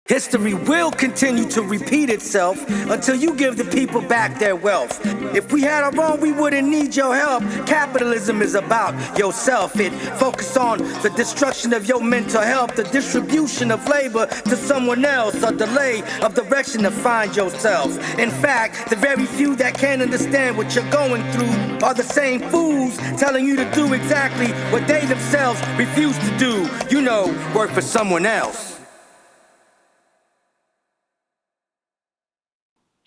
History will continue to repeat itself until you give the people back their wealth. If we had our own, we wouldn't need your help. Capitalism is about yourself. It focuses on the destruction of your mental health, the distribution of labor to someone else, a delay of direction to find yourself. In fact, the very few that can't understand what you're going through are the same fools telling you to do exactly what they themselves refuse to do. You know, work for someone else.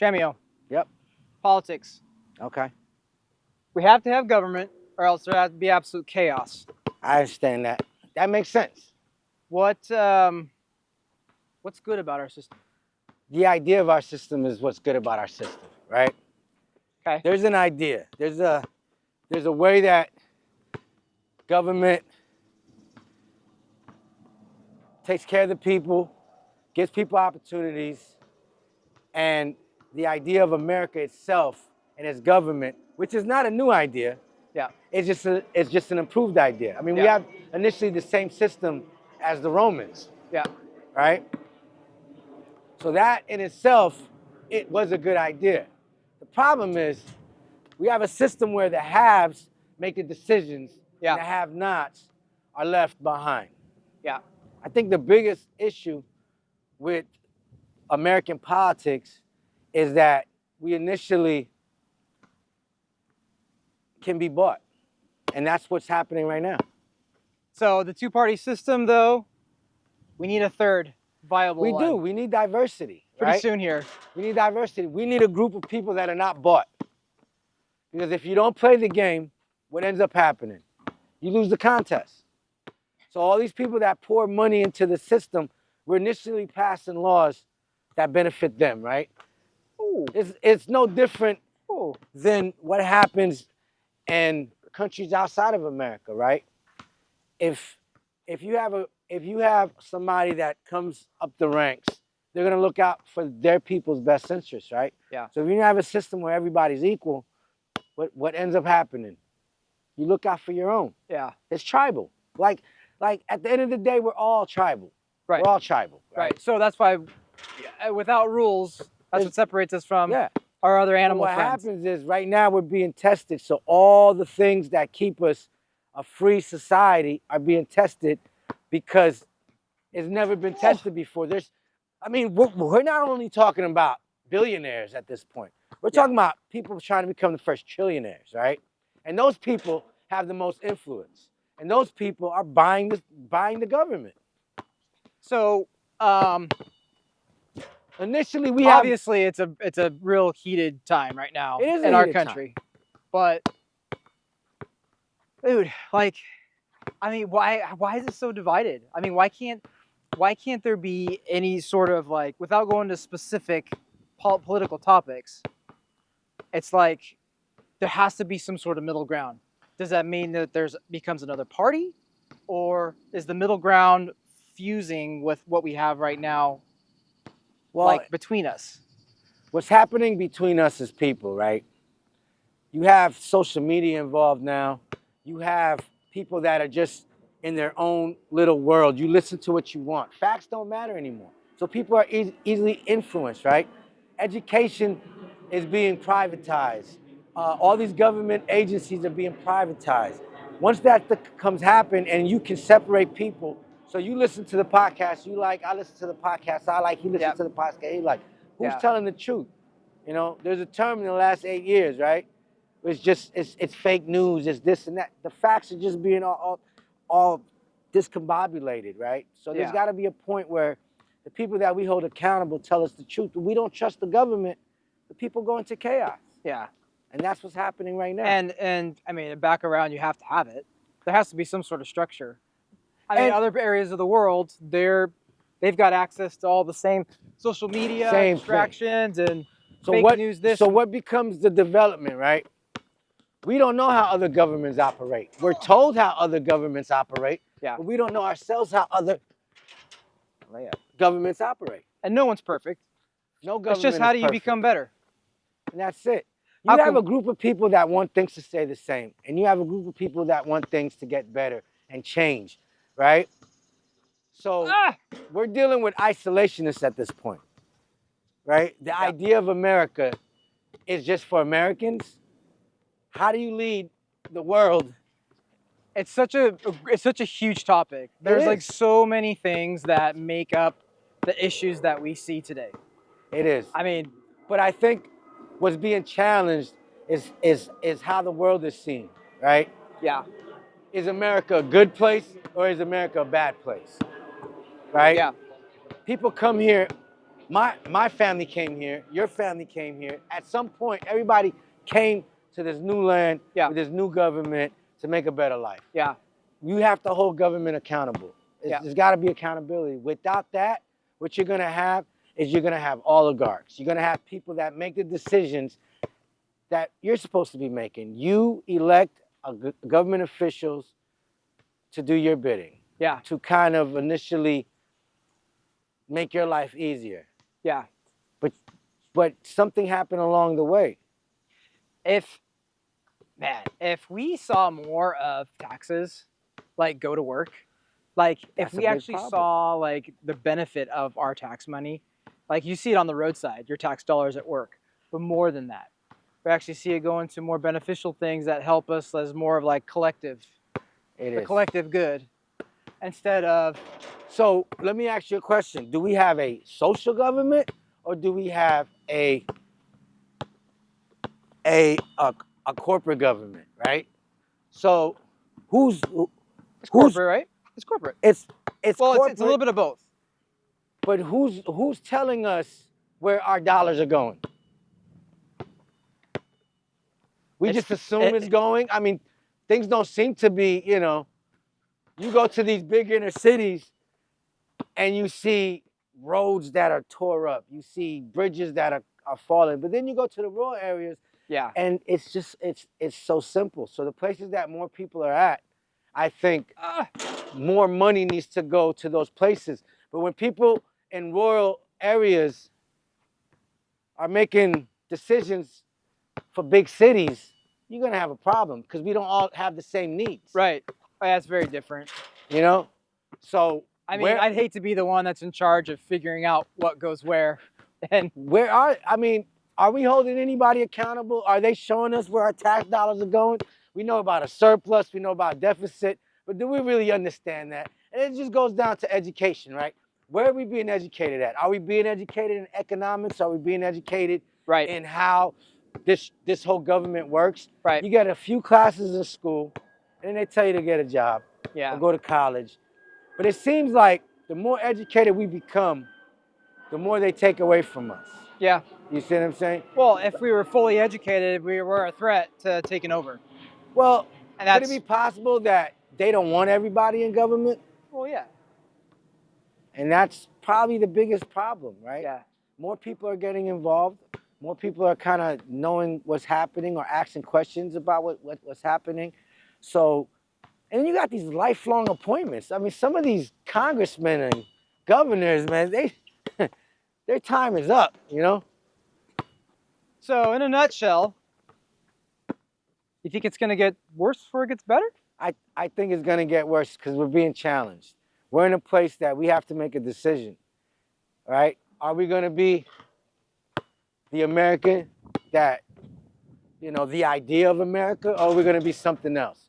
Chameo, Yep. politics. Okay. We have to have government, or else there has to be absolute chaos. I understand that. That makes sense. What's good about our system? The idea of our system is what's good about our system, right? Okay. There's an idea. There's a way that government takes care of the people, gives people opportunities, and the idea of America itself and its government, which is not a new idea. Yeah. It's just an improved idea. I mean, we have initially the same system as the Romans. Yeah. Right? So that in itself, it was a good idea. The problem is we have a system where the haves make the decisions and the have-nots are left behind. Yeah. I think the biggest issue with American politics is that we initially can be bought. And that's what's happening right now. So the two-party system, though, we need a third viable We one. do. We need diversity. Pretty right? soon here. We need diversity. We need a group of people that are not bought. Because if you don't play the game, what ends up happening? You lose the contest. So all these people that pour money into the system were initially passing laws that benefit them, right? Ooh. It's no different Ooh. than what happens in countries outside of America, right? If you have somebody that comes up the ranks, they're gonna look out for their people's best interests, right? Yeah. So if you have a system where everybody's equal, what ends up happening? You look out for your own. Yeah. It's tribal. Like at the end of the day, we're all tribal. Right. We're all tribal. Right. So that's why, without rules, that's what separates us from our other animal what friends. happens is right now we're being tested. So all the things that keep us a free society are being tested because it's never been tested before. We're not only talking about billionaires at this point. We're talking about people trying to become the first trillionaires, right? And those people have the most influence. And those people are buying the government. So, initially obviously it's a real heated time right now in our country. But dude, like, I mean, why is it so divided? I mean, why can't there be any sort of, like, without going to specific political topics, it's like there has to be some sort of middle ground. Does that mean that becomes another party, or is the middle ground fusing with what we have right now, like between us? What's happening between us as people, right? You have social media involved now. You have people that are just in their own little world. You listen to what you want. Facts don't matter anymore. So people are easily influenced, right? Education is being privatized. All these government agencies are being privatized. Once that comes happen and you can separate people, so you listen to the podcast you like, I listen to the podcast I like, he listens to the podcast he like. Who's telling the truth? You know, there's a term in the last 8 years, right? It's fake news, it's this and that. The facts are just being all discombobulated, right? So there's got to be a point where the people that we hold accountable tell us the truth. If we don't trust the government, the people go into chaos. Yeah. And that's what's happening right now. And I mean, back around, you have to have it. There has to be some sort of structure. I mean, other areas of the world, they've got access to all the same social media distractions and fake news. So what becomes the development, right? We don't know how other governments operate. We're told how other governments operate, but we don't know ourselves how other governments operate. And no one's perfect. No government It's just how do you become better? And that's it. You have a group of people that want things to stay the same, and you have a group of people that want things to get better and change, right? So Ah! we're dealing with isolationists at this point, right? The idea of America is just for Americans. How do you lead the world? It's such a huge topic. There's like is. so many things that make up the issues that we see today. It is. I mean, But I think what's being challenged is how the world is seen, right? yeah, Is America a good place or is America a bad place? Right? yeah, People come here. My family came here. Your family came here. At some point, everybody came to this new land Yeah. with this new government to make a better life. yeah, You have to hold government accountable. Yeah. There's got to be accountability. Without that, what you're going to have is you're going to have oligarchs. You're going to have people that make the decisions that you're supposed to be making. You elect government officials to do your bidding, yeah, to kind of initially make your life easier. yeah. But something happened along the way. If we saw more of taxes, like go to work, like That's if a we big actually problem. saw like the benefit of our tax money, like you see it on the roadside, your tax dollars at work, but more than that, we actually see it go into more beneficial things that help us as more of like collective, the collective good, instead of. So let me ask you a question. Do we have a social government or do we have a corporate government, right? So who's It's corporate, right? It's corporate. it's Well, corporate, it's a little bit of both. but who's telling us where our dollars are going? We just assume it's going. I mean, things don't seem to be, you go to these big inner cities and you see roads that are tore up. You see bridges that are falling. But then you go to the rural areas Yeah. and it's just, it's so simple. So the places that more people are at, I think more money needs to go to those places. But when people in rural areas are making decisions for big cities, you're gonna have a problem because we don't all have the same needs. Right. That's very different. So I mean, I'd hate to be the one that's in charge of figuring out what goes where. And are we holding anybody accountable? Are they showing us where our tax dollars are going? We know about a surplus, we know about deficit, but do we really understand that? And it just goes down to education, right? Where are we being educated at? Are we being educated in economics? Are we being educated in how this whole government works? Right. You get a few classes in school, and then they tell you to get a job Yeah. or go to college. But it seems like the more educated we become, the more they take away from us. Yeah. You see what I'm saying? Well, if we were fully educated, we were a threat to taking over. Well, And could it be possible that they don't want everybody in government? Well, yeah. And that's probably the biggest problem, right? Yeah. More people are getting involved. More people are kind of knowing what's happening or asking questions about what's happening. So, and you got these lifelong appointments. I mean, some of these congressmen and governors, man, their time is up, So, in a nutshell, you think it's going to get worse before it gets better? I think it's going to get worse because we're being challenged. We're in a place that we have to make a decision, right? Are we going to be the American that, the idea of America, or are we going to be something else?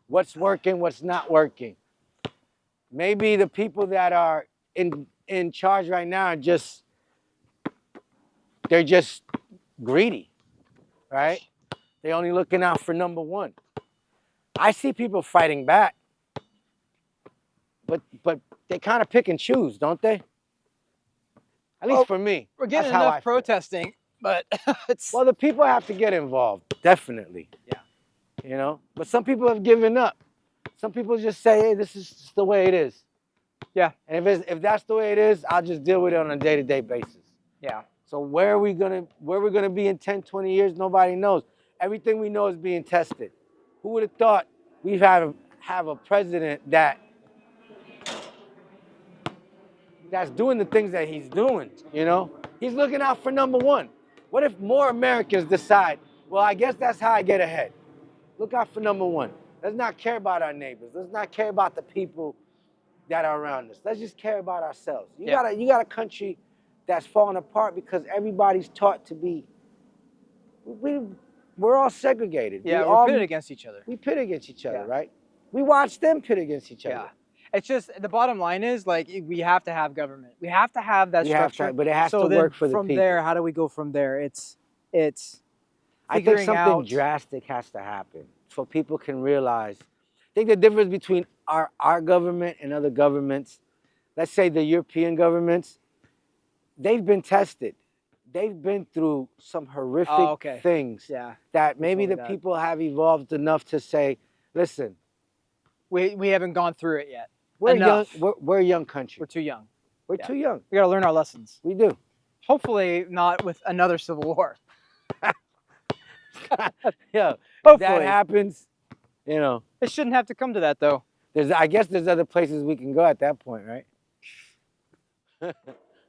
What's working, what's not working? Maybe the people that are in charge right now are they're just greedy, right? They're only looking out for number one. I see people fighting back, but they kind of pick and choose, don't they? At least for me. We're getting That's how I enough feel. protesting, but it's... Well, the people have to get involved, definitely. Yeah. But some people have given up. Some people just say, hey, this is just the way it is. Yeah. And if that's the way it is, I'll just deal with it on a day-to-day basis. Yeah. So where we're gonna be in 10, 20 years, nobody knows. Everything we know is being tested. Who would have thought we've have a president that's doing the things that he's doing, He's looking out for number one. What if more Americans decide, well, I guess that's how I get ahead. Look out for number one. Let's not care about our neighbors. Let's not care about the people that are around us. Let's just care about ourselves. You Yeah. got a country that's falling apart because everybody's taught to be. We're all segregated. Yeah, we're pitted against each other. We pit against each other, Yeah. right? We watch them pit against each other. Yeah. It's just the bottom line is like we have to have government. We have to have that structure. But it has so to then work for the from people. there, how do we go from there? It's I think figuring something out. drastic has to happen so people can realize. I think the difference between our government and other governments, let's say the European governments, they've been tested. They've been through some horrific things Yeah. that maybe the people have evolved enough to say, listen, We haven't gone through it yet. we're Enough. young. We're a young country. We're too young. We're Yeah. too young. We got to learn our lessons. We do. Hopefully not with another civil war. Yeah. Hopefully. That happens, you know. It shouldn't have to come to that though. I guess there's other places we can go at that point, right?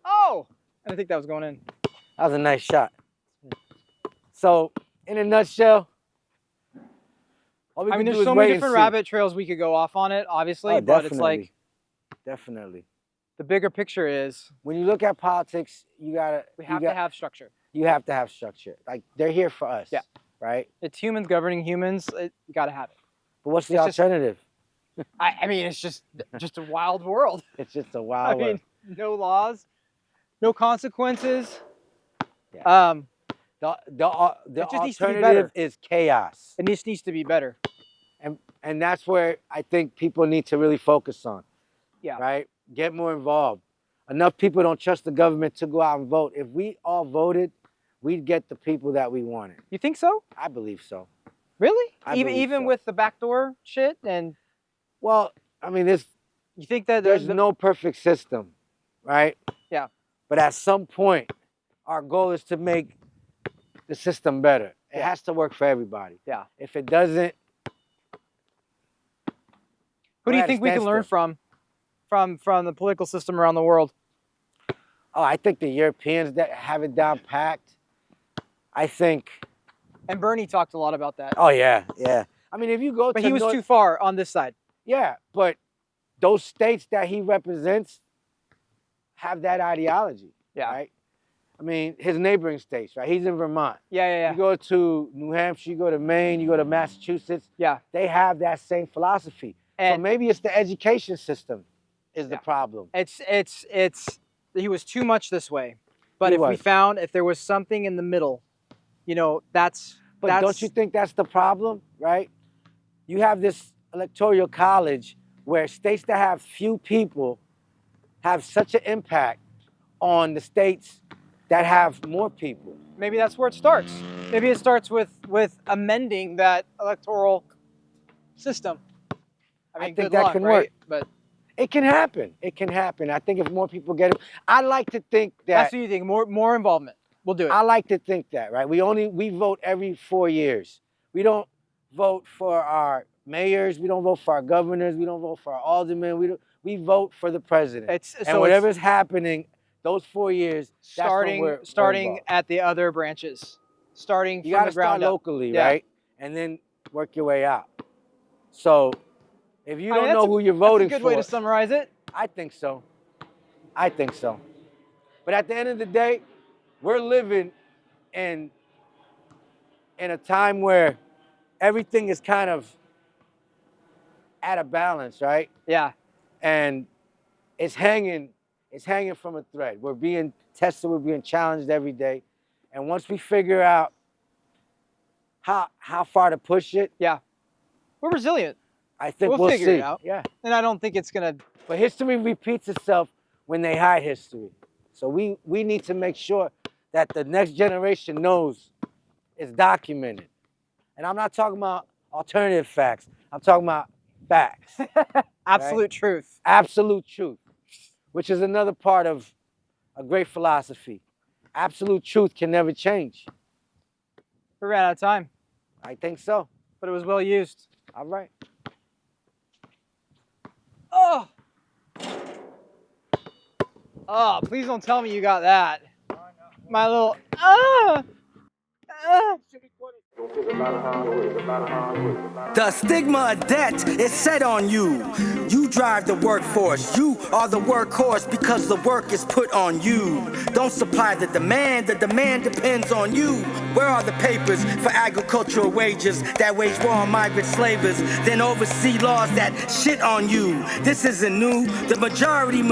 Oh, I didn't think that was going in. That was a nice shot. So, in a nutshell, all we I mean, can do there's is so wait many and different see. rabbit trails we could go off on it, obviously, Oh, but it's like definitely. the bigger picture is When you look at politics, we have to have structure. You have to have structure. Like they're here for us. Yeah. Right. It's humans governing humans. You got to have it. But what's the It's just- alternative? I mean, it's just a wild world. It's just a I wild mean, world. no laws, no consequences. Yeah. The It just needs to be alternative better. is chaos. It needs to be better. And that's where I think people need to really focus on. Yeah. Right? Get more involved. Enough people don't trust the government to go out and vote. If we all voted, we'd get the people that we wanted. You think so? I believe so. Really? I Even believe so. with the backdoor shit and Well, I mean, you think that there's no perfect system, right? Yeah. But at some point, our goal is to make the system better. It Yeah. has to work for everybody. Yeah. If it doesn't, Who do you we're at a think we can learn standstill. from the political system around the world? Oh, I think the Europeans that have it down packed. I think. And Bernie talked a lot about that. Oh yeah, yeah. I mean, if you go But to he was too far on this side. Yeah, but those states that he represents have that ideology. Yeah. Right. I mean, his neighboring states, right? He's in Vermont. Yeah. You go to New Hampshire, you go to Maine, you go to Massachusetts. Yeah. They have that same philosophy. So And maybe it's the education system is the problem. it's he was too much this way. But He if we was. found if there was something in the middle, you know, But don't you think that's the problem, right? You have this electoral college where states that have few people have such an impact on the states that have more people. maybe that's where it starts. Maybe it starts with amending that electoral system. I mean, think good that luck, can right? work. But It can happen. It can happen. I think if more people get it, I like to think that. that's what you think. More involvement. We'll do it. I like to think that, right? We vote every 4 years. We don't vote for our mayors. We don't vote for our governors. We don't vote for our aldermen. We vote for the president. And whatever's happening those 4 years, that's when we're starting involved. at the other branches, starting You from got the to start ground up. locally, Yeah. right? And then work your way out. So if you I mean, don't know that's who you're That's voting a good for, way to summarize it. I think so. I think so. But at the end of the day, we're living in a time where everything is kind of at a balance, right? Yeah. And it's hanging from a thread. We're being tested, we're being challenged every day. And once we figure out how far to push it, Yeah. We're resilient, I think We'll we'll figure see. it out. Yeah. and I don't think it's gonna. But history repeats itself when they hide history. So we need to make sure that the next generation knows it's documented. And I'm not talking about alternative facts. I'm talking about facts. Absolute truth. Absolute truth, which is another part of a great philosophy. Absolute truth can never change. We ran out of time, I think so. but it was well used. All right. Oh. Oh, please don't tell me you got that. My little. The stigma of debt is set on you. You drive the workforce. You are the workhorse because the work is put on you. Don't supply the demand depends on you. Where are the papers for agricultural wages that wage war on migrant slavers, then oversee laws that shit on you? This isn't new. The majority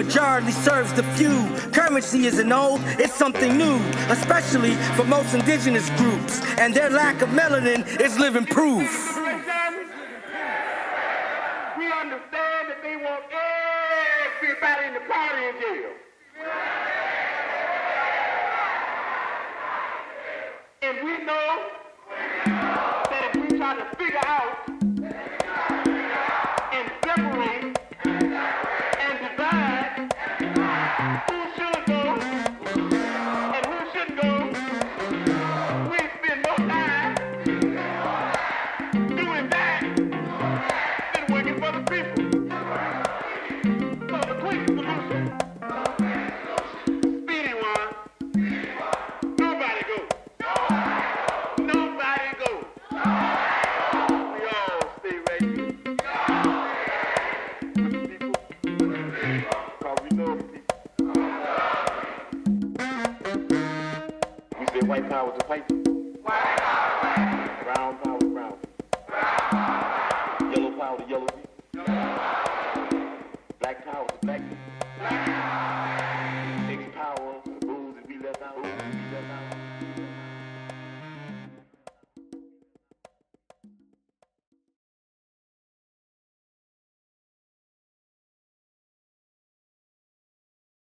serves the few. Currency isn't old, it's something new, especially for most indigenous groups, and their lack of melanin is living proof. We understand that they want everybody in the party in jail. And we know that if we try to figure out and separate and divide who should go and who shouldn't go, we spend more time doing that than working for the people. So the quick solution, speedy one, nobody go. Nobody go. We all stay right here. With the people. Because we know the people. We say white power to white people.